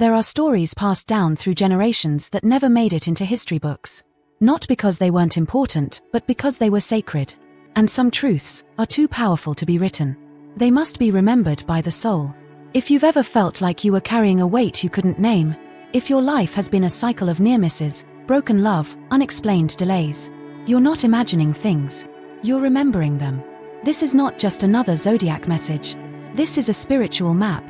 There are stories passed down through generations that never made it into history books. Not because they weren't important, but because they were sacred. And some truths are too powerful to be written. They must be remembered by the soul. If you've ever felt like you were carrying a weight you couldn't name, if your life has been a cycle of near misses, broken love, unexplained delays, you're not imagining things. You're remembering them. This is not just another zodiac message. This is a spiritual map.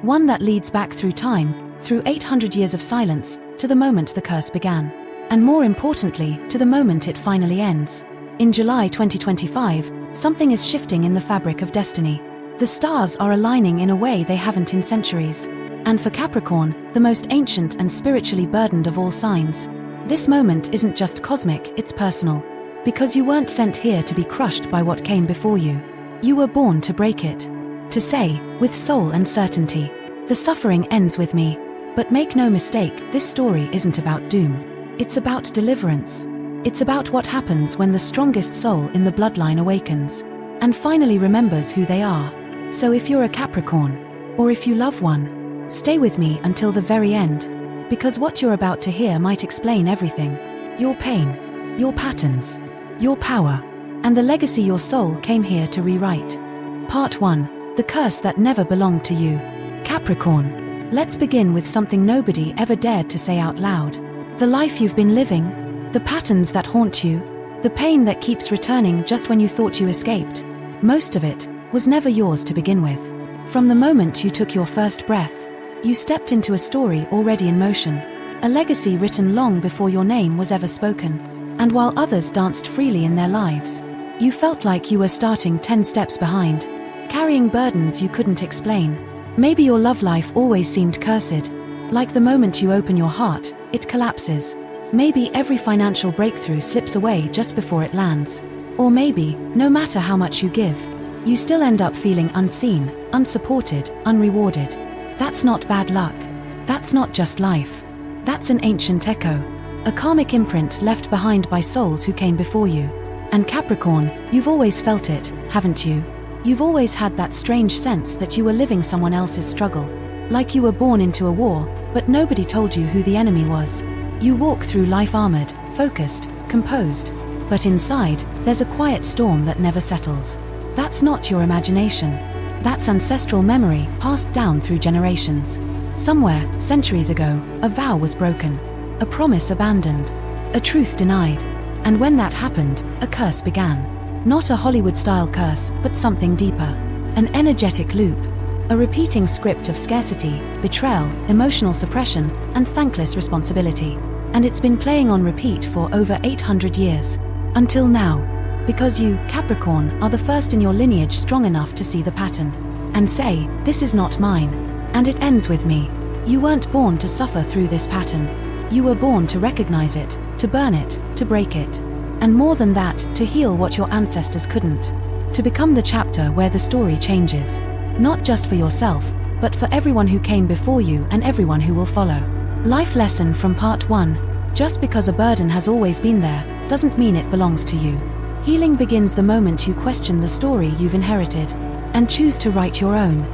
One that leads back through time, through 800 years of silence, to the moment the curse began. And more importantly, to the moment it finally ends. In July 2025, something is shifting in the fabric of destiny. The stars are aligning in a way they haven't in centuries. And for Capricorn, the most ancient and spiritually burdened of all signs, this moment isn't just cosmic, it's personal. Because you weren't sent here to be crushed by what came before you. You were born to break it. To say, with soul and certainty, the suffering ends with me. But make no mistake, this story isn't about doom. It's about deliverance. It's about what happens when the strongest soul in the bloodline awakens and finally remembers who they are. So if you're a Capricorn, or if you love one, stay with me until the very end, because what you're about to hear might explain everything. Your pain, your patterns, your power, and the legacy your soul came here to rewrite. Part 1. The curse that never belonged to you. Capricorn. Let's begin with something nobody ever dared to say out loud. The life you've been living, the patterns that haunt you, the pain that keeps returning just when you thought you escaped. Most of it was never yours to begin with. From the moment you took your first breath, you stepped into a story already in motion, a legacy written long before your name was ever spoken. And while others danced freely in their lives, you felt like you were starting 10 steps behind, carrying burdens you couldn't explain. Maybe your love life always seemed cursed. Like the moment you open your heart, it collapses. Maybe every financial breakthrough slips away just before it lands. Or maybe, no matter how much you give, you still end up feeling unseen, unsupported, unrewarded. That's not bad luck. That's not just life. That's an ancient echo. A karmic imprint left behind by souls who came before you. And Capricorn, you've always felt it, haven't you? You've always had that strange sense that you were living someone else's struggle. Like you were born into a war, but nobody told you who the enemy was. You walk through life armored, focused, composed. But inside, there's a quiet storm that never settles. That's not your imagination. That's ancestral memory passed down through generations. Somewhere, centuries ago, a vow was broken. A promise abandoned. A truth denied. And when that happened, a curse began. Not a Hollywood-style curse, but something deeper. An energetic loop. A repeating script of scarcity, betrayal, emotional suppression, and thankless responsibility. And it's been playing on repeat for over 800 years. Until now. Because you, Capricorn, are the first in your lineage strong enough to see the pattern. And say, this is not mine. And it ends with me. You weren't born to suffer through this pattern. You were born to recognize it, to burn it, to break it. And more than that, to heal what your ancestors couldn't. To become the chapter where the story changes. Not just for yourself, but for everyone who came before you and everyone who will follow. Life lesson from part 1. Just because a burden has always been there, doesn't mean it belongs to you. Healing begins the moment you question the story you've inherited, and choose to write your own.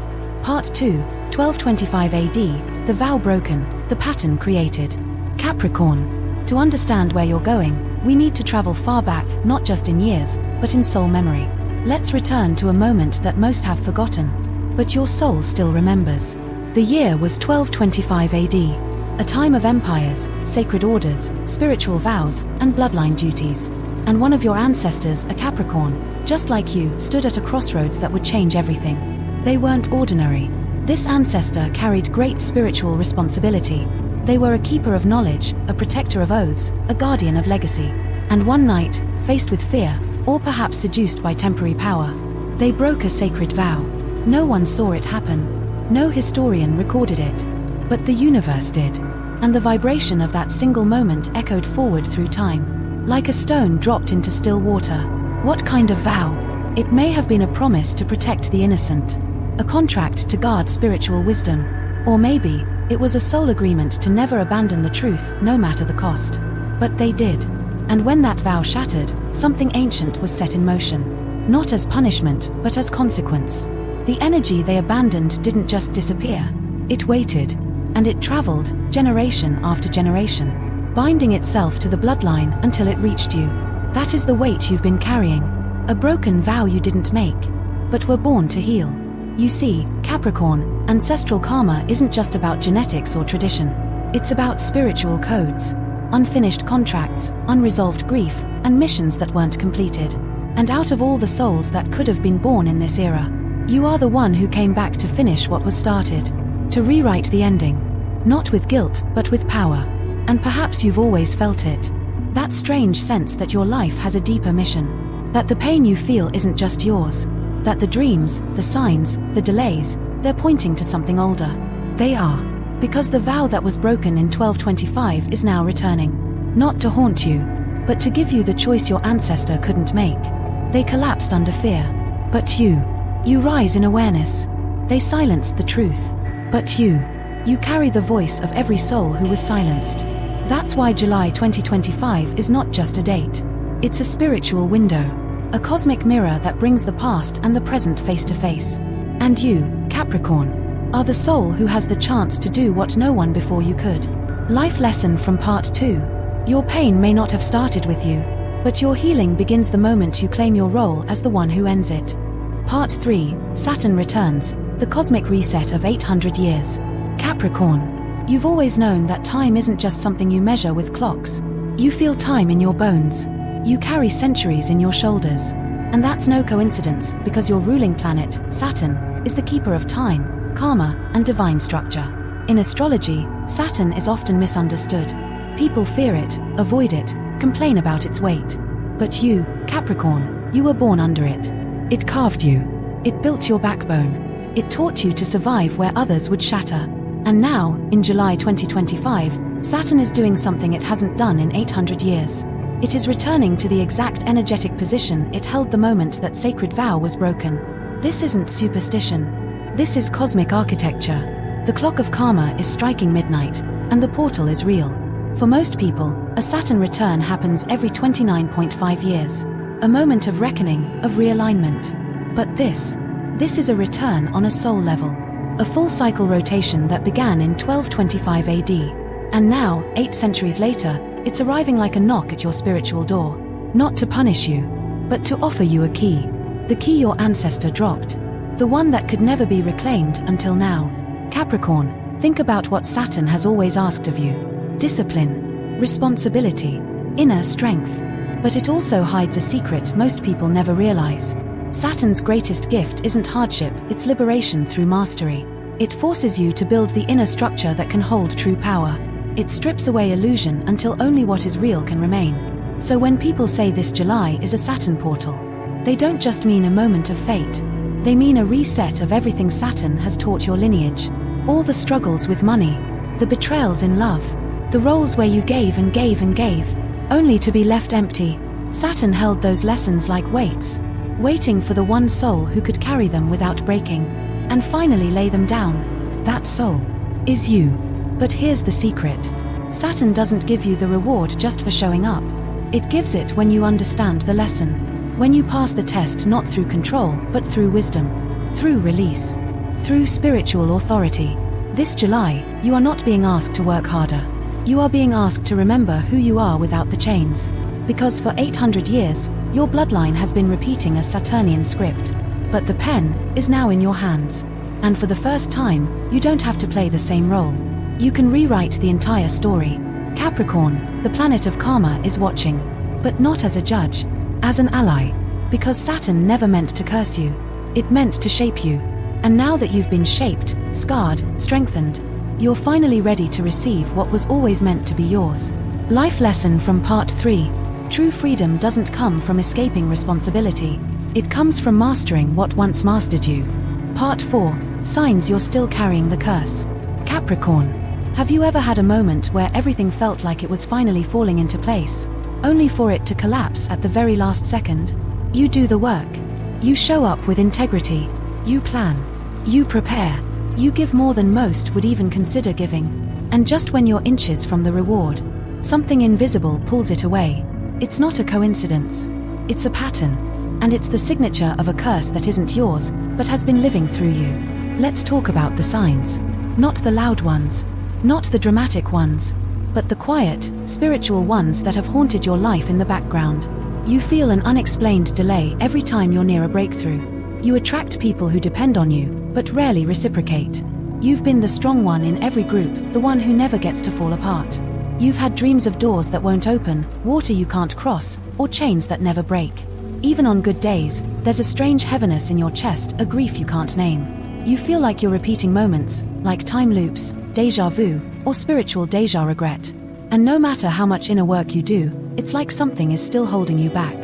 Part 2. 1225 AD, the vow broken, the pattern created. Capricorn. To understand where you're going, we need to travel far back, not just in years, but in soul memory. Let's return to a moment that most have forgotten, but your soul still remembers. The year was 1225 AD, a time of empires, sacred orders, spiritual vows, and bloodline duties. And one of your ancestors, a Capricorn, just like you, stood at a crossroads that would change everything. They weren't ordinary. This ancestor carried great spiritual responsibility. They were a keeper of knowledge, a protector of oaths, a guardian of legacy. And one night, faced with fear, or perhaps seduced by temporary power, they broke a sacred vow. No one saw it happen. No historian recorded it. But the universe did. And the vibration of that single moment echoed forward through time. Like a stone dropped into still water. What kind of vow? It may have been a promise to protect the innocent. A contract to guard spiritual wisdom. Or maybe, it was a soul agreement to never abandon the truth, no matter the cost. But they did. And when that vow shattered, something ancient was set in motion. Not as punishment, but as consequence. The energy they abandoned didn't just disappear. It waited. and it traveled, generation after generation, binding itself to the bloodline until it reached you. That is the weight you've been carrying. A broken vow you didn't make, but were born to heal. You see, Capricorn, ancestral karma isn't just about genetics or tradition. It's about spiritual codes, unfinished contracts, unresolved grief, and missions that weren't completed. And out of all the souls that could have been born in this era, you are the one who came back to finish what was started, to rewrite the ending. Not with guilt, but with power. And perhaps you've always felt it. That strange sense that your life has a deeper mission. That the pain you feel isn't just yours. That the dreams, the signs, the delays, they're pointing to something older. They are. Because the vow that was broken in 1225 is now returning. Not to haunt you, but to give you the choice your ancestor couldn't make. They collapsed under fear. But you rise in awareness. They silenced the truth. But you carry the voice of every soul who was silenced. That's why July 2025 is not just a date. It's a spiritual window. A cosmic mirror that brings the past and the present face to face. And you, Capricorn, are the soul who has the chance to do what no one before you could. Life lesson from part 2. Your pain may not have started with you, but your healing begins the moment you claim your role as the one who ends it. Part 3. Saturn returns, the cosmic reset of 800 years. Capricorn, you've always known that time isn't just something you measure with clocks. You feel time in your bones. You carry centuries in your shoulders. And that's no coincidence, because your ruling planet, Saturn, is the keeper of time, karma, and divine structure. In astrology, Saturn is often misunderstood. People fear it, avoid it, complain about its weight. But you, Capricorn, you were born under it. It carved you. It built your backbone. It taught you to survive where others would shatter. And now, in July 2025, Saturn is doing something it hasn't done in 800 years. It is returning to the exact energetic position it held the moment that sacred vow was broken. This isn't superstition. This is cosmic architecture. The clock of karma is striking midnight, and the portal is real. For most people, a Saturn return happens every 29.5 years. A moment of reckoning, of realignment. But this is a return on a soul level. A full cycle rotation that began in 1225 AD. And now, 8 centuries later, it's arriving like a knock at your spiritual door. Not to punish you, but to offer you a key. The key your ancestor dropped. The one that could never be reclaimed until now. Capricorn, think about what Saturn has always asked of you. Discipline, responsibility, inner strength. But it also hides a secret most people never realize. Saturn's greatest gift isn't hardship, it's liberation through mastery. It forces you to build the inner structure that can hold true power. It strips away illusion until only what is real can remain. So when people say this July is a Saturn portal, they don't just mean a moment of fate. They mean a reset of everything Saturn has taught your lineage. All the struggles with money, the betrayals in love, the roles where you gave and gave and gave, only to be left empty. Saturn held those lessons like weights, waiting for the one soul who could carry them without breaking, and finally lay them down. That soul is you. But here's the secret. Saturn doesn't give you the reward just for showing up. It gives it when you understand the lesson. When you pass the test not through control, but through wisdom, through release, through spiritual authority. This July, you are not being asked to work harder. You are being asked to remember who you are without the chains. Because for 800 years, your bloodline has been repeating a Saturnian script. But the pen is now in your hands. And for the first time, you don't have to play the same role. You can rewrite the entire story. Capricorn, the planet of karma, is watching. But not as a judge. As an ally. Because Saturn never meant to curse you. It meant to shape you. And now that you've been shaped, scarred, strengthened, you're finally ready to receive what was always meant to be yours. Life lesson from part 3. True freedom doesn't come from escaping responsibility. It comes from mastering what once mastered you. Part 4. Signs you're still carrying the curse. Capricorn. Have you ever had a moment where everything felt like it was finally falling into place, only for it to collapse at the very last second? You do the work. You show up with integrity. You plan. You prepare. You give more than most would even consider giving. And just when you're inches from the reward, something invisible pulls it away. It's not a coincidence. It's a pattern. And it's the signature of a curse that isn't yours, but has been living through you. Let's talk about the signs. Not the loud ones, Not the dramatic ones, but the quiet, spiritual ones that have haunted your life in the background. You feel an unexplained delay every time you're near a breakthrough. You attract people who depend on you, but rarely reciprocate. You've been the strong one in every group, the one who never gets to fall apart. You've had dreams of doors that won't open, water you can't cross, or chains that never break. Even on good days, there's a strange heaviness in your chest, a grief you can't name. You feel like you're repeating moments, like time loops, déjà vu, or spiritual déjà regret. And no matter how much inner work you do, it's like something is still holding you back.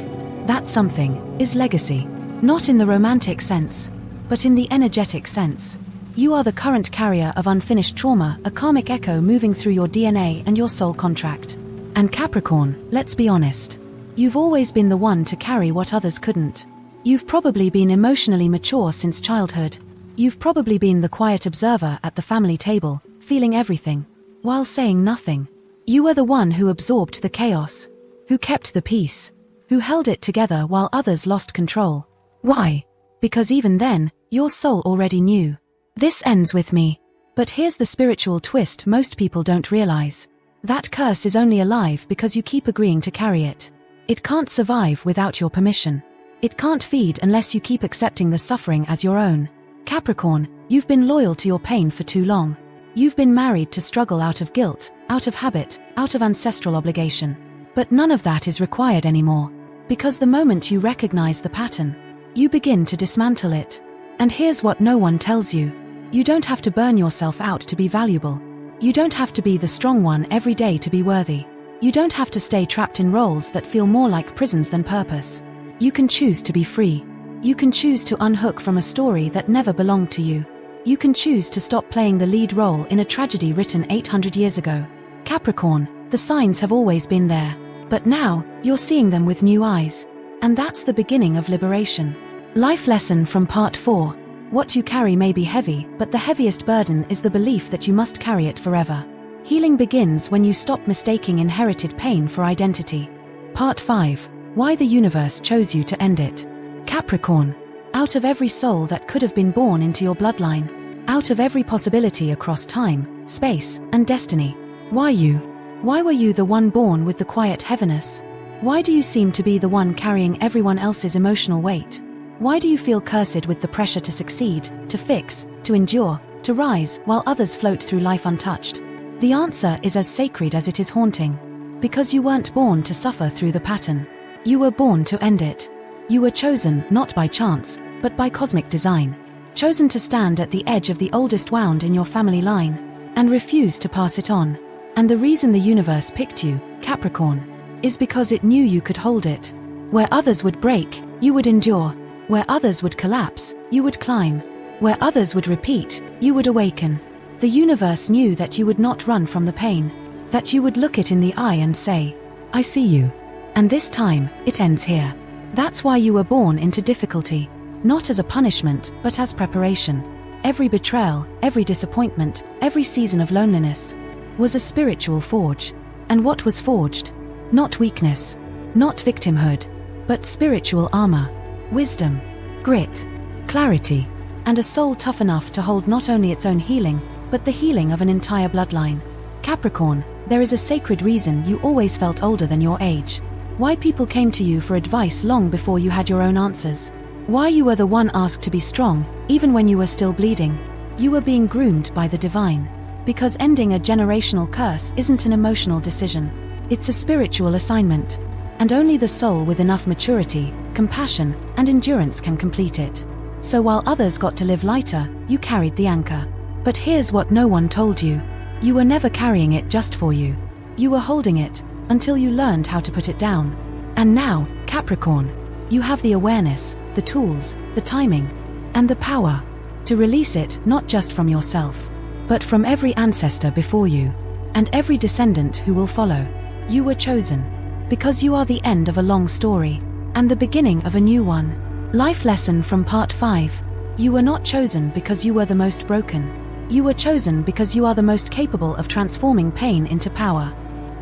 That something is legacy. Not in the romantic sense, but in the energetic sense. You are the current carrier of unfinished trauma, a karmic echo moving through your DNA and your soul contract. And Capricorn, let's be honest. You've always been the one to carry what others couldn't. You've probably been emotionally mature since childhood. You've probably been the quiet observer at the family table, feeling everything, while saying nothing. You were the one who absorbed the chaos, who kept the peace, who held it together while others lost control. Why? Because even then, your soul already knew. This ends with me. But here's the spiritual twist most people don't realize. That curse is only alive because you keep agreeing to carry it. It can't survive without your permission. It can't feed unless you keep accepting the suffering as your own. Capricorn, you've been loyal to your pain for too long. You've been married to struggle out of guilt, out of habit, out of ancestral obligation. But none of that is required anymore. Because the moment you recognize the pattern, you begin to dismantle it. And here's what no one tells you. You don't have to burn yourself out to be valuable. You don't have to be the strong one every day to be worthy. You don't have to stay trapped in roles that feel more like prisons than purpose. You can choose to be free. You can choose to unhook from a story that never belonged to you. You can choose to stop playing the lead role in a tragedy written 800 years ago. Capricorn, the signs have always been there. But now, you're seeing them with new eyes. And that's the beginning of liberation. Life lesson from part 4. What you carry may be heavy, but the heaviest burden is the belief that you must carry it forever. Healing begins when you stop mistaking inherited pain for identity. Part 5. Why the universe chose you to end it. Capricorn. Out of every soul that could have been born into your bloodline, out of every possibility across time, space, and destiny, why you? Why were you the one born with the quiet heaviness? Why do you seem to be the one carrying everyone else's emotional weight? Why do you feel cursed with the pressure to succeed, to fix, to endure, to rise, while others float through life untouched? The answer is as sacred as it is haunting. Because you weren't born to suffer through the pattern. You were born to end it. You were chosen not by chance, but by cosmic design. Chosen to stand at the edge of the oldest wound in your family line, and refuse to pass it on. And the reason the universe picked you, Capricorn, is because it knew you could hold it. Where others would break, you would endure. Where others would collapse, you would climb. Where others would repeat, you would awaken. The universe knew that you would not run from the pain, that you would look it in the eye and say, I see you. And this time, it ends here. That's why you were born into difficulty, not as a punishment, but as preparation. Every betrayal, every disappointment, every season of loneliness was a spiritual forge. And what was forged? Not weakness, not victimhood, but spiritual armor. Wisdom, grit, clarity, and a soul tough enough to hold not only its own healing, but the healing of an entire bloodline. Capricorn, there is a sacred reason you always felt older than your age. Why people came to you for advice long before you had your own answers. Why you were the one asked to be strong, even when you were still bleeding. You were being groomed by the divine. Because ending a generational curse isn't an emotional decision. It's a spiritual assignment. And only the soul with enough maturity, compassion, and endurance can complete it. So while others got to live lighter, you carried the anchor. But here's what no one told you. You were never carrying it just for you. You were holding it, until you learned how to put it down. And now, Capricorn, you have the awareness, the tools, the timing, and the power to release it not just from yourself, but from every ancestor before you, and every descendant who will follow. You were chosen. Because you are the end of a long story, and the beginning of a new one. Life lesson from part 5. You were not chosen because you were the most broken. You were chosen because you are the most capable of transforming pain into power.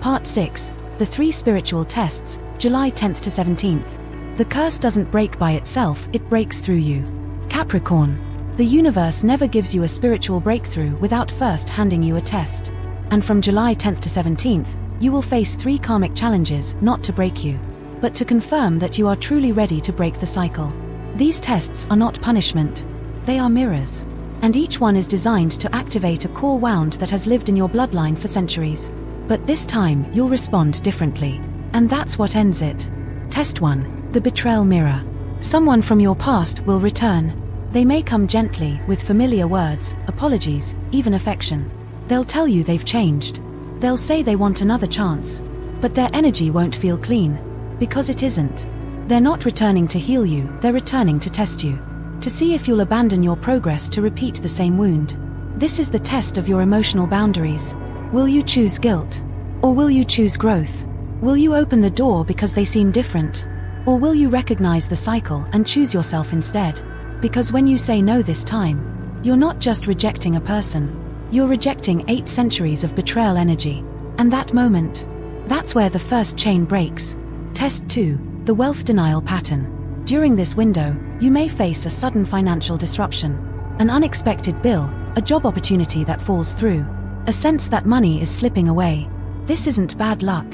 Part 6. The 3 spiritual tests, July 10th to 17th. The curse doesn't break by itself, it breaks through you. Capricorn. The universe never gives you a spiritual breakthrough without first handing you a test. And from July 10th to 17th, you will face 3 karmic challenges, not to break you, but to confirm that you are truly ready to break the cycle. These tests are not punishment. They are mirrors. And each one is designed to activate a core wound that has lived in your bloodline for centuries. But this time, you'll respond differently. And that's what ends it. Test 1. The betrayal mirror. Someone from your past will return. They may come gently, with familiar words, apologies, even affection. They'll tell you they've changed. They'll say they want another chance. But their energy won't feel clean. Because it isn't. They're not returning to heal you, they're returning to test you. To see if you'll abandon your progress to repeat the same wound. This is the test of your emotional boundaries. Will you choose guilt? Or will you choose growth? Will you open the door because they seem different? Or will you recognize the cycle and choose yourself instead? Because when you say no this time, you're not just rejecting a person. You're rejecting 8 centuries of betrayal energy. And that moment, that's where the first chain breaks. Test 2. The wealth denial pattern. During this window, you may face a sudden financial disruption. An unexpected bill, a job opportunity that falls through. A sense that money is slipping away. This isn't bad luck.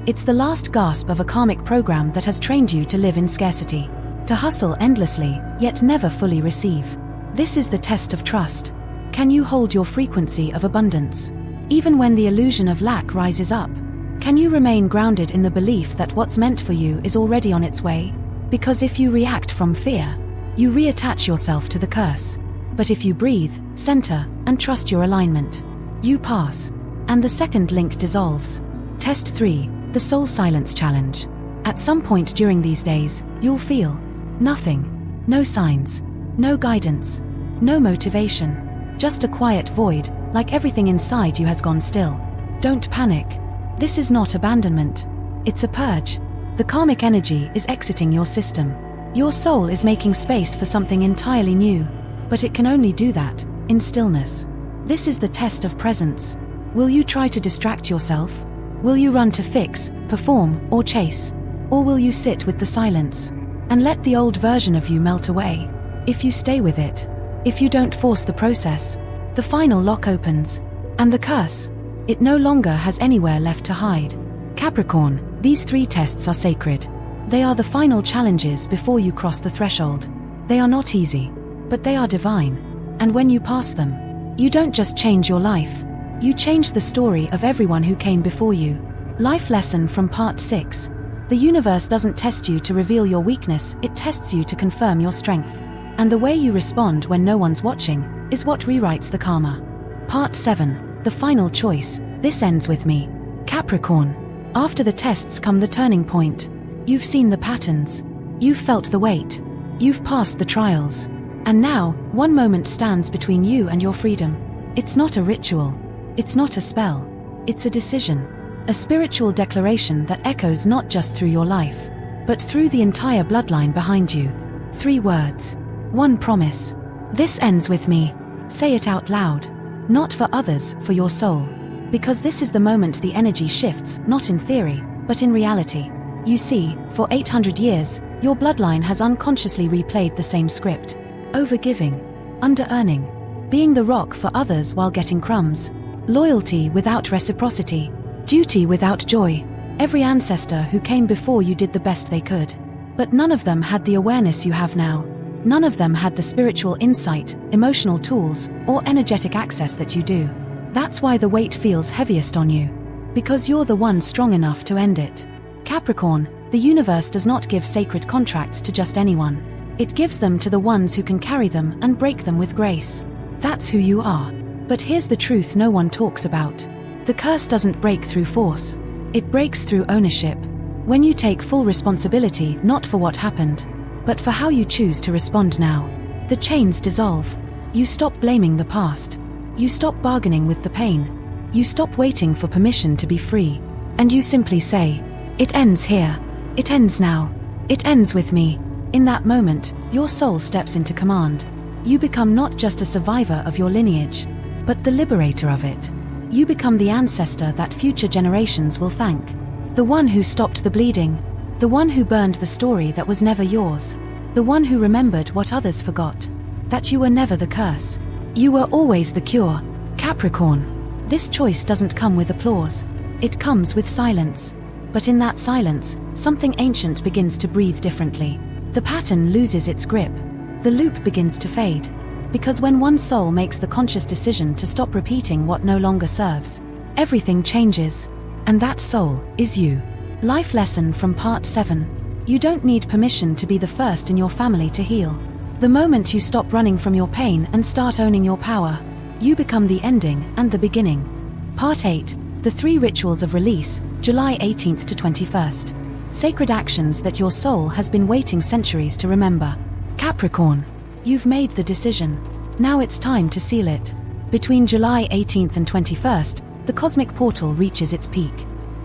It's the last gasp of a karmic program that has trained you to live in scarcity. To hustle endlessly, yet never fully receive. This is the test of trust. Can you hold your frequency of abundance? Even when the illusion of lack rises up? Can you remain grounded in the belief that what's meant for you is already on its way? Because if you react from fear, you reattach yourself to the curse. But if you breathe, center, and trust your alignment, you pass. And the second link dissolves. Test 3. The Soul Silence Challenge. At some point during these days, you'll feel nothing. No signs. No guidance. No motivation. Just a quiet void, like everything inside you has gone still. Don't panic. This is not abandonment. It's a purge. The karmic energy is exiting your system. Your soul is making space for something entirely new. But it can only do that in stillness. This is the test of presence. Will you try to distract yourself? Will you run to fix, perform, or chase? Or will you sit with the silence and let the old version of you melt away? If you stay with it, if you don't force the process, the final lock opens. And the curse, it no longer has anywhere left to hide. Capricorn, these 3 tests are sacred. They are the final challenges before you cross the threshold. They are not easy, but they are divine. And when you pass them, you don't just change your life. You change the story of everyone who came before you. Life lesson from part 6. The universe doesn't test you to reveal your weakness, it tests you to confirm your strength. And the way you respond when no one's watching is what rewrites the karma. Part 7. The final choice. This ends with me. Capricorn. After the tests come the turning point. You've seen the patterns. You've felt the weight. You've passed the trials. And now, one moment stands between you and your freedom. It's not a ritual. It's not a spell. It's a decision. A spiritual declaration that echoes not just through your life, but through the entire bloodline behind you. 3 words. 1 promise. This ends with me. Say it out loud. Not for others, for your soul. Because this is the moment the energy shifts, not in theory, but in reality. You see, for 800 years, your bloodline has unconsciously replayed the same script. Overgiving. Under-earning. Being the rock for others while getting crumbs. Loyalty without reciprocity. Duty without joy. Every ancestor who came before you did the best they could. But none of them had the awareness you have now. None of them had the spiritual insight, emotional tools, or energetic access that you do. That's why the weight feels heaviest on you. Because you're the one strong enough to end it. Capricorn, the universe does not give sacred contracts to just anyone. It gives them to the ones who can carry them and break them with grace. That's who you are. But here's the truth no one talks about. The curse doesn't break through force. It breaks through ownership. When you take full responsibility not for what happened, but for how you choose to respond now. The chains dissolve. You stop blaming the past. You stop bargaining with the pain. You stop waiting for permission to be free. And you simply say, it ends here. It ends now. It ends with me. In that moment, your soul steps into command. You become not just a survivor of your lineage, but the liberator of it. You become the ancestor that future generations will thank. The one who stopped the bleeding. The one who burned the story that was never yours. The one who remembered what others forgot. That you were never the curse. You were always the cure. Capricorn. This choice doesn't come with applause. It comes with silence. But in that silence, something ancient begins to breathe differently. The pattern loses its grip. The loop begins to fade. Because when one soul makes the conscious decision to stop repeating what no longer serves, everything changes. And that soul is you. Life lesson from part 7. You don't need permission to be the first in your family to heal. The moment you stop running from your pain and start owning your power, you become the ending and the beginning. Part 8. The 3 rituals of release, July 18th to 21st. Sacred actions that your soul has been waiting centuries to remember. Capricorn. You've made the decision. Now it's time to seal it. Between July 18th and 21st, the cosmic portal reaches its peak.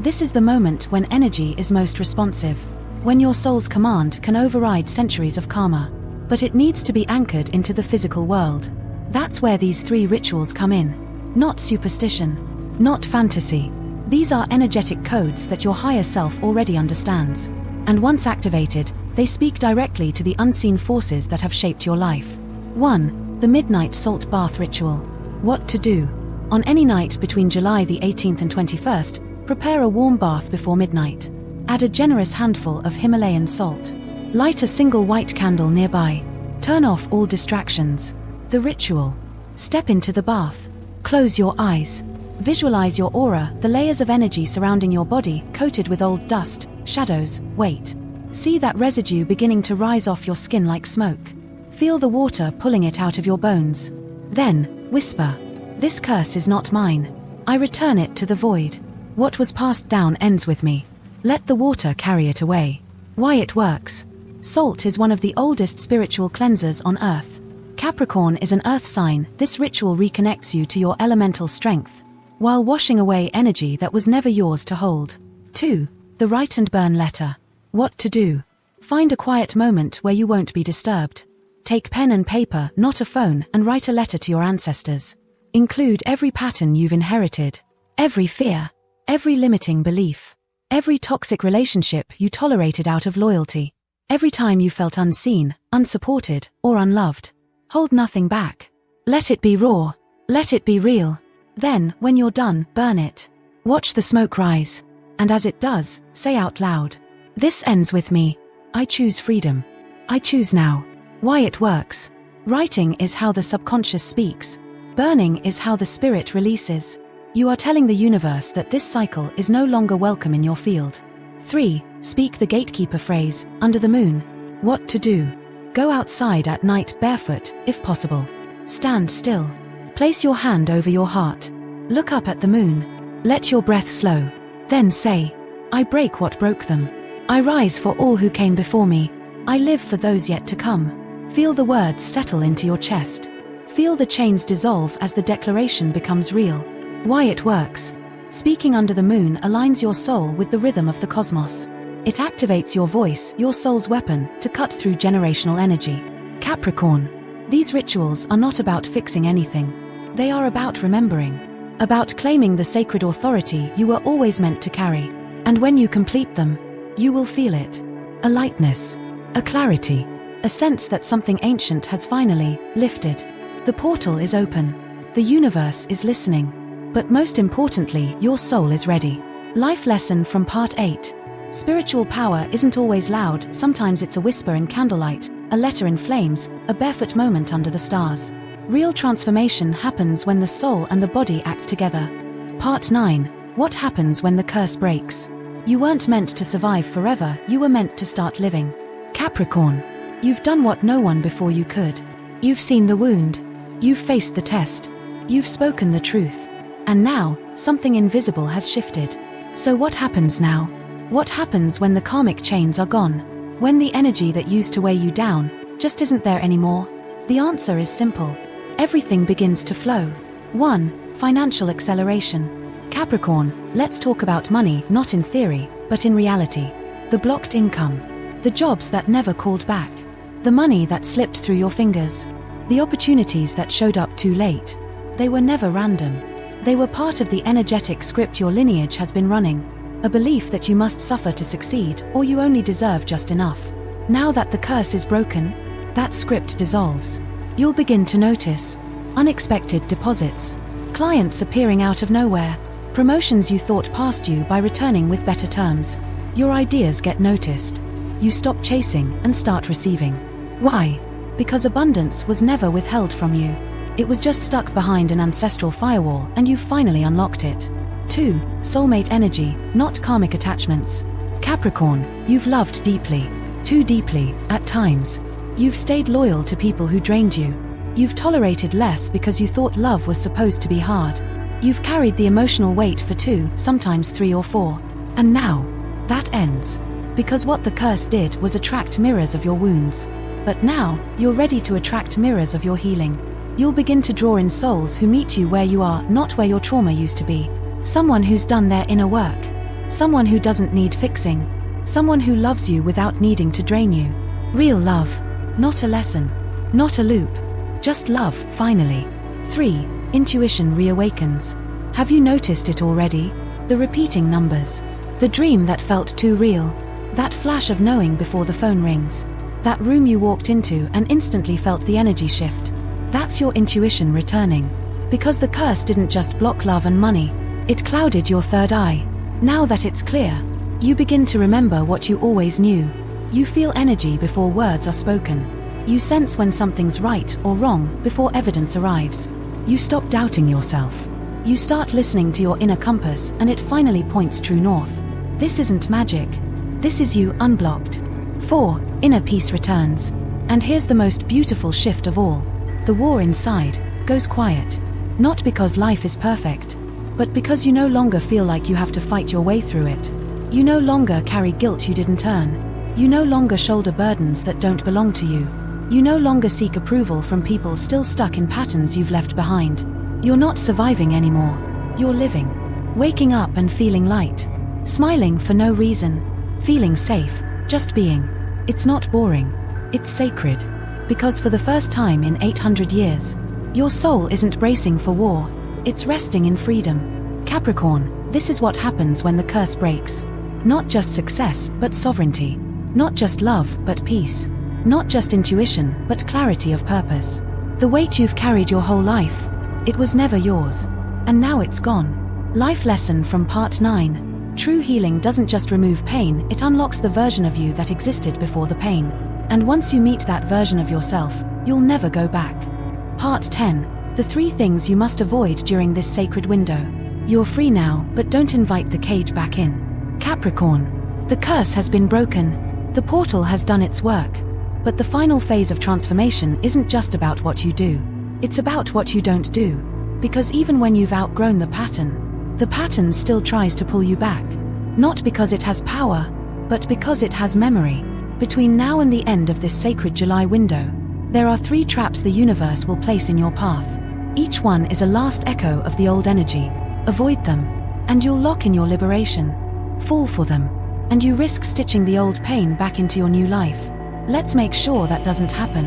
This is the moment when energy is most responsive, when your soul's command can override centuries of karma. But it needs to be anchored into the physical world. That's where these 3 rituals come in. Not superstition, not fantasy. These are energetic codes that your higher self already understands. And once activated, they speak directly to the unseen forces that have shaped your life. 1. The Midnight Salt Bath Ritual. What to do? On any night between July the 18th and 21st, prepare a warm bath before midnight. Add a generous handful of Himalayan salt. Light a single white candle nearby. Turn off all distractions. The ritual. Step into the bath. Close your eyes. Visualize your aura, the layers of energy surrounding your body, coated with old dust, shadows, weight. See that residue beginning to rise off your skin like smoke. Feel the water pulling it out of your bones. Then, whisper, "This curse is not mine. I return it to the void. What was passed down ends with me. Let the water carry it away." Why it works. Salt is one of the oldest spiritual cleansers on Earth. Capricorn is an earth sign. This ritual reconnects you to your elemental strength, while washing away energy that was never yours to hold. 2. The Write and Burn Letter. What to do? Find a quiet moment where you won't be disturbed. Take pen and paper, not a phone, and write a letter to your ancestors. Include every pattern you've inherited, every fear, every limiting belief, every toxic relationship you tolerated out of loyalty, every time you felt unseen, unsupported, or unloved. Hold nothing back. Let it be raw. Let it be real. Then, when you're done, burn it. Watch the smoke rise. And as it does, say out loud, "This ends with me. I choose freedom. I choose now." Why it works. Writing is how the subconscious speaks. Burning is how the spirit releases. You are telling the universe that this cycle is no longer welcome in your field. 3. Speak the gatekeeper phrase, under the moon. What to do? Go outside at night barefoot, if possible. Stand still. Place your hand over your heart. Look up at the moon. Let your breath slow. Then say, "I break what broke them. I rise for all who came before me. I live for those yet to come." Feel the words settle into your chest. Feel the chains dissolve as the declaration becomes real. Why it works. Speaking under the moon aligns your soul with the rhythm of the cosmos. It activates your voice, your soul's weapon, to cut through generational energy. Capricorn. These rituals are not about fixing anything. They are about remembering. About claiming the sacred authority you were always meant to carry. And when you complete them, you will feel it. A lightness. A clarity. A sense that something ancient has finally lifted. The portal is open. The universe is listening. But most importantly, your soul is ready. Life lesson from part 8. Spiritual power isn't always loud. Sometimes it's a whisper in candlelight, a letter in flames, a barefoot moment under the stars. Real transformation happens when the soul and the body act together. Part 9. What happens when the curse breaks? You weren't meant to survive forever, you were meant to start living. Capricorn. You've done what no one before you could. You've seen the wound. You've faced the test. You've spoken the truth. And now, something invisible has shifted. So what happens now? What happens when the karmic chains are gone? When the energy that used to weigh you down just isn't there anymore? The answer is simple. Everything begins to flow. 1. Financial acceleration. Capricorn, let's talk about money, not in theory, but in reality. The blocked income. The jobs that never called back. The money that slipped through your fingers. The opportunities that showed up too late. They were never random. They were part of the energetic script your lineage has been running. A belief that you must suffer to succeed, or you only deserve just enough. Now that the curse is broken, that script dissolves. You'll begin to notice unexpected deposits, Clients appearing out of nowhere. Promotions you thought passed you by returning with better terms. Your ideas get noticed. You stop chasing and start receiving. Why? Because abundance was never withheld from you. It was just stuck behind an ancestral firewall and you've finally unlocked it. 2. Soulmate energy, not karmic attachments. Capricorn, you've loved deeply. Too deeply, at times. You've stayed loyal to people who drained you. You've tolerated less because you thought love was supposed to be hard. You've carried the emotional weight for 2, sometimes 3 or 4. And now, that ends. Because what the curse did was attract mirrors of your wounds. But now, you're ready to attract mirrors of your healing. You'll begin to draw in souls who meet you where you are, not where your trauma used to be. Someone who's done their inner work. Someone who doesn't need fixing. Someone who loves you without needing to drain you. Real love. Not a lesson. Not a loop. Just love, finally. 3. Intuition reawakens. Have you noticed it already? The repeating numbers. The dream that felt too real. That flash of knowing before the phone rings. That room you walked into and instantly felt the energy shift. That's your intuition returning. Because the curse didn't just block love and money. It clouded your third eye. Now that it's clear, you begin to remember what you always knew. You feel energy before words are spoken. You sense when something's right or wrong before evidence arrives. You stop doubting yourself. You start listening to your inner compass and it finally points true north. This isn't magic. This is you unblocked. 4. Inner peace returns. And here's the most beautiful shift of all. The war inside goes quiet. Not because life is perfect, but because you no longer feel like you have to fight your way through it. You no longer carry guilt you didn't earn. You no longer shoulder burdens that don't belong to you. You no longer seek approval from people still stuck in patterns you've left behind. You're not surviving anymore. You're living. Waking up and feeling light. Smiling for no reason. Feeling safe, just being. It's not boring. It's sacred. Because for the first time in 800 years, your soul isn't bracing for war. It's resting in freedom. Capricorn, this is what happens when the curse breaks. Not just success, but sovereignty. Not just love, but peace. Not just intuition, but clarity of purpose. The weight you've carried your whole life, it was never yours. And now it's gone. Life lesson from part 9. True healing doesn't just remove pain, it unlocks the version of you that existed before the pain. And once you meet that version of yourself, you'll never go back. Part 10. The 3 things you must avoid during this sacred window. You're free now, but don't invite the cage back in. Capricorn. The curse has been broken. The portal has done its work. But the final phase of transformation isn't just about what you do. It's about what you don't do. Because even when you've outgrown the pattern still tries to pull you back. Not because it has power, but because it has memory. Between now and the end of this sacred July window, there are 3 traps the universe will place in your path. Each one is a last echo of the old energy. Avoid them, and you'll lock in your liberation. Fall for them, and you risk stitching the old pain back into your new life. Let's make sure that doesn't happen.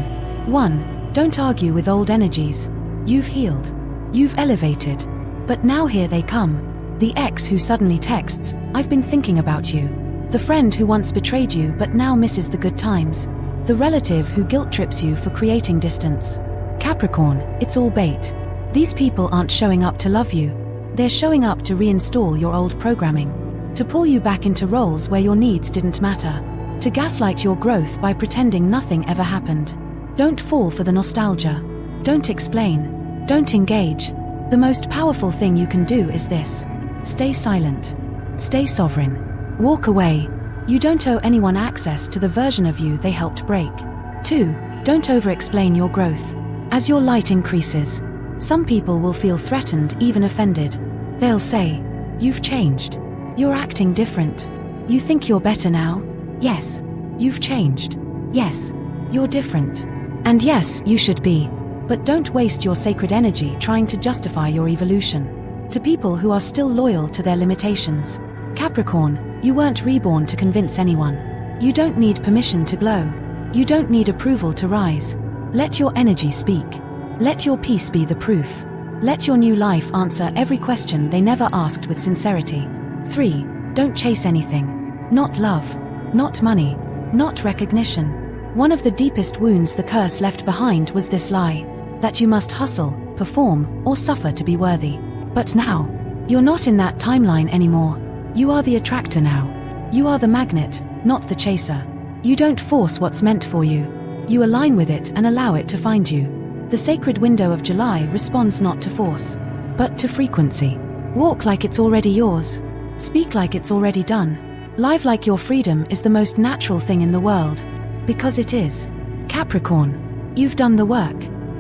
1. Don't argue with old energies. You've healed. You've elevated. But now here they come. The ex who suddenly texts, "I've been thinking about you." The friend who once betrayed you but now misses the good times. The relative who guilt trips you for creating distance. Capricorn, it's all bait. These people aren't showing up to love you. They're showing up to reinstall your old programming. To pull you back into roles where your needs didn't matter. To gaslight your growth by pretending nothing ever happened. Don't fall for the nostalgia. Don't explain. Don't engage. The most powerful thing you can do is this. Stay silent. Stay sovereign. Walk away. You don't owe anyone access to the version of you they helped break. 2. Don't over-explain your growth. As your light increases, some people will feel threatened, even offended. They'll say, "You've changed. You're acting different. You think you're better now? Yes. You've changed. Yes. You're different. And yes, you should be. But don't waste your sacred energy trying to justify your evolution. To people who are still loyal to their limitations. Capricorn, you weren't reborn to convince anyone. You don't need permission to glow. You don't need approval to rise. Let your energy speak. Let your peace be the proof. Let your new life answer every question they never asked with sincerity. 3. Don't chase anything. Not love. Not money. Not recognition. One of the deepest wounds the curse left behind was this lie. That you must hustle, perform, or suffer to be worthy. But now, you're not in that timeline anymore. You are the attractor now. You are the magnet, not the chaser. You don't force what's meant for you. You align with it and allow it to find you. The sacred window of July responds not to force, but to frequency. Walk like it's already yours. Speak like it's already done. Live like your freedom is the most natural thing in the world. Because it is. Capricorn, you've done the work.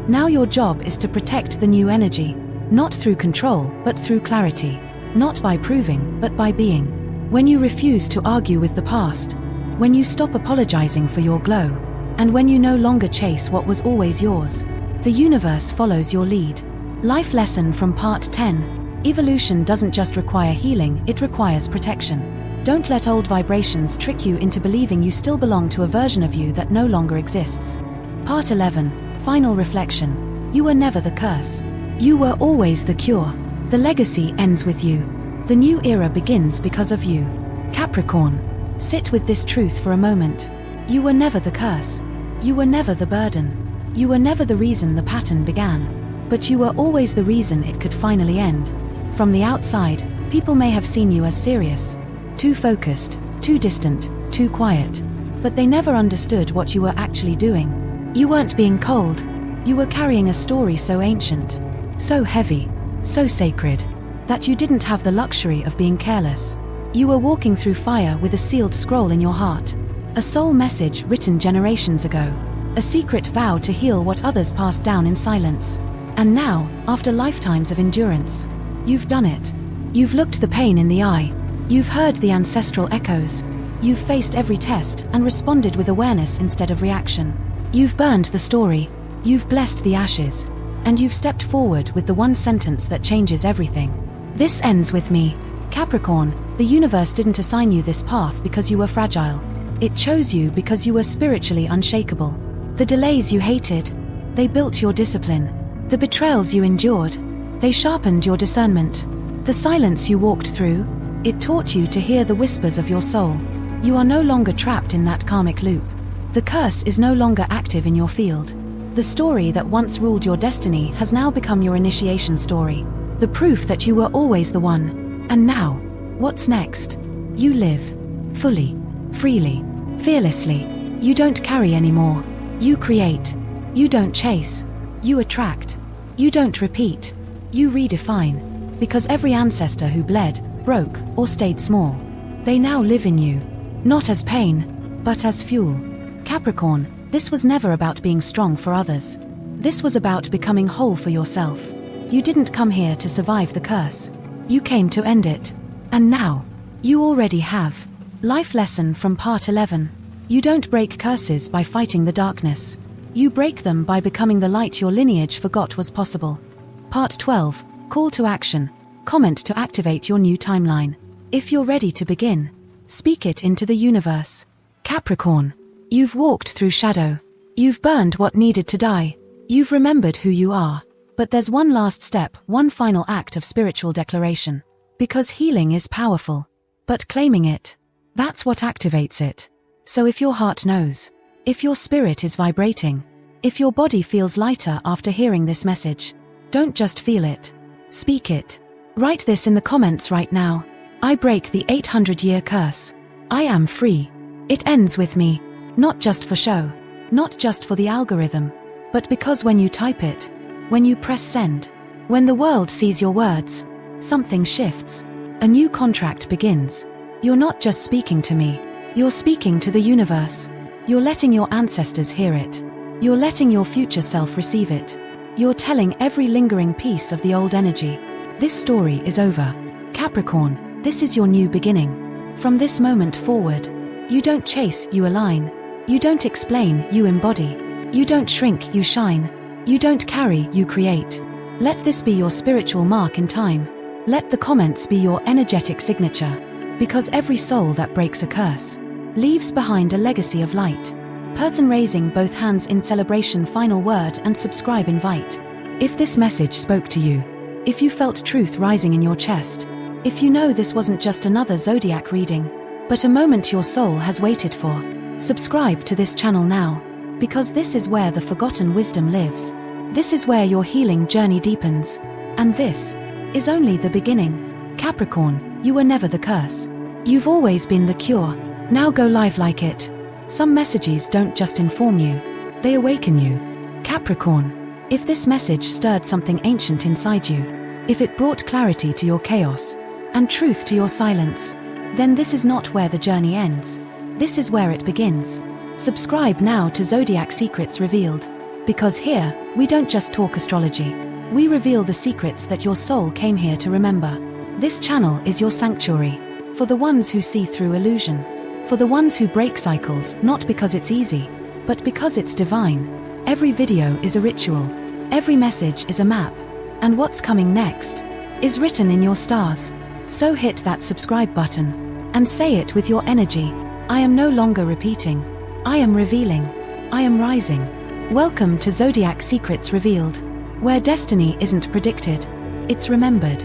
Now your job is to protect the new energy, not through control, but through clarity. Not by proving, but by being. When you refuse to argue with the past, when you stop apologizing for your glow, and when you no longer chase what was always yours, the universe follows your lead. Life lesson from part 10. Evolution doesn't just require healing, it requires protection. Don't let old vibrations trick you into believing you still belong to a version of you that no longer exists. Part 11. Final reflection. You were never the curse. You were always the cure. The legacy ends with you. The new era begins because of you. Capricorn, sit with this truth for a moment. You were never the curse. You were never the burden. You were never the reason the pattern began. But you were always the reason it could finally end. From the outside, people may have seen you as serious, too focused, too distant, too quiet. But they never understood what you were actually doing. You weren't being cold. You were carrying a story so ancient, so heavy, so sacred, that you didn't have the luxury of being careless. You were walking through fire with a sealed scroll in your heart. A soul message written generations ago. A secret vow to heal what others passed down in silence. And now, after lifetimes of endurance, you've done it. You've looked the pain in the eye. You've heard the ancestral echoes. You've faced every test and responded with awareness instead of reaction. You've burned the story. You've blessed the ashes. And you've stepped forward with the one sentence that changes everything. This ends with me. Capricorn, the universe didn't assign you this path because you were fragile. It chose you because you were spiritually unshakable. The delays you hated, they built your discipline. The betrayals you endured, they sharpened your discernment. The silence you walked through, it taught you to hear the whispers of your soul. You are no longer trapped in that karmic loop. The curse is no longer active in your field. The story that once ruled your destiny has now become your initiation story. The proof that you were always the one. And now, what's next? You live. Fully. Freely. Fearlessly. You don't carry anymore. You create. You don't chase. You attract. You don't repeat. You redefine. Because every ancestor who bled, broke, or stayed small, they now live in you. Not as pain, but as fuel. Capricorn, this was never about being strong for others. This was about becoming whole for yourself. You didn't come here to survive the curse. You came to end it. And now, you already have. Life lesson from part 11. You don't break curses by fighting the darkness. You break them by becoming the light your lineage forgot was possible. Part 12. Call to action. Comment to activate your new timeline. If you're ready to begin, speak it into the universe. Capricorn, you've walked through shadow. You've burned what needed to die. You've remembered who you are. But there's one last step, one final act of spiritual declaration. Because healing is powerful. But claiming it, that's what activates it. So if your heart knows, if your spirit is vibrating, if your body feels lighter after hearing this message, don't just feel it. Speak it. Write this in the comments right now. I break the 800-year curse. I am free. It ends with me. Not just for show. Not just for the algorithm. But because when you type it, when you press send, when the world sees your words, something shifts. A new contract begins. You're not just speaking to me. You're speaking to the universe. You're letting your ancestors hear it. You're letting your future self receive it. You're telling every lingering piece of the old energy. This story is over. Capricorn, this is your new beginning. From this moment forward, you don't chase, you align. You don't explain, you embody. You don't shrink, you shine. You don't carry, you create. Let this be your spiritual mark in time. Let the comments be your energetic signature. Because every soul that breaks a curse leaves behind a legacy of light. Person raising both hands in celebration. Final word and subscribe invite. If this message spoke to you, if you felt truth rising in your chest, if you know this wasn't just another Zodiac reading, but a moment your soul has waited for, subscribe to this channel now, because this is where the forgotten wisdom lives. This is where your healing journey deepens. And this is only the beginning. Capricorn, you were never the curse. You've always been the cure. Now go live like it. Some messages don't just inform you, they awaken you. Capricorn, if this message stirred something ancient inside you, if it brought clarity to your chaos and truth to your silence, then this is not where the journey ends. This is where it begins. Subscribe now to Zodiac Secrets Revealed. Because here, we don't just talk astrology. We reveal the secrets that your soul came here to remember. This channel is your sanctuary. For the ones who see through illusion. For the ones who break cycles, not because it's easy, but because it's divine. Every video is a ritual. Every message is a map. And what's coming next is written in your stars. So hit that subscribe button and say it with your energy. I am no longer repeating. I am revealing. I am rising. Welcome to Zodiac Secrets Revealed, where destiny isn't predicted, it's remembered.